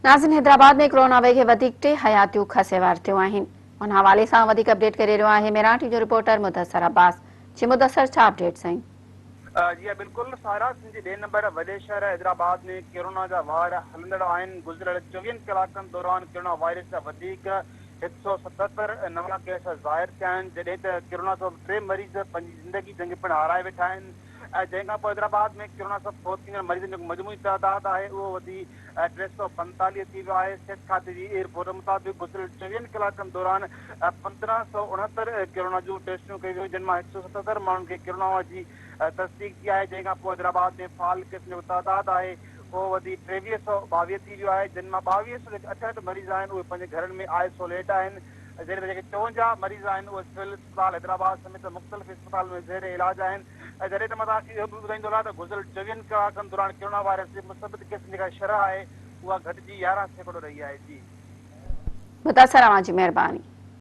नाज़िन, हैदराबाद में कोरोना वेगे वधीक 3 हयातियूं खसेवार थियूं आहिनि। उन हवाले सां वधीक अपडेट करे रहियो आहे मराठी जो रिपोर्टर मुदस्सर अब्बास। जी मुदस्सर, छा अपडेट साईं? जी बिल्कुल सारा सिंध जे 2 नंबर वॾे शहर हैदराबाद में कोरोना जा वार हलंदड़ आहिनि। गुज़िरियल 24 कलाकनि दौरान कोरोना वायरस जा वधीक 177 नवां केस ज़ाहिर थिया आहिनि, जॾहिं त कोरोना सां 3 मरीज़ पंहिंजी ज़िंदगी जंग पिणु हाराए वेठा आहिनि। जंहिंखां पोइ हैदराबाद में कोरोना सां फोत थींदड़ मरीज़नि जो मजमूई तइदाद आहे उहो वधी 345 थी वियो आहे। सिहत खाते जी रिपोर्ट मुताबिक़ गुज़िरियल 24 कलाकनि दौरान 1569 कोरोना जूं टेस्टियूं कयूं वेयूं, जिन मां 177 माण्हुनि खे कोरोना जी तस्दीक थी आहे। जंहिंखां पोइ हैदराबाद में फाल केसनि जो तइदाद आहे उहो वधी 2322 थी वियो आहे, जिन मां 2268 मरीज़ आहिनि उहे पंहिंजे घरनि में आइसोलेट आहिनि। जॾहिं त जेके 54 मरीज़ आहिनि उहे सिविल अस्पताल हैदराबाद समेत मुख़्तलिफ़ अस्पताल में ज़ेर इलाज आहिनि। जॾहिं त मां तव्हांखे इहो बि ॿुधाईंदो रहां त गुज़िरियल 24 कलाकनि दौरान कोरोना वायरस जे मुस्तबित केसनि जी जेका शरह आहे उहा घटिजी 11% रही आहे। जी मुदस्सर, अवां जी महिरबानी।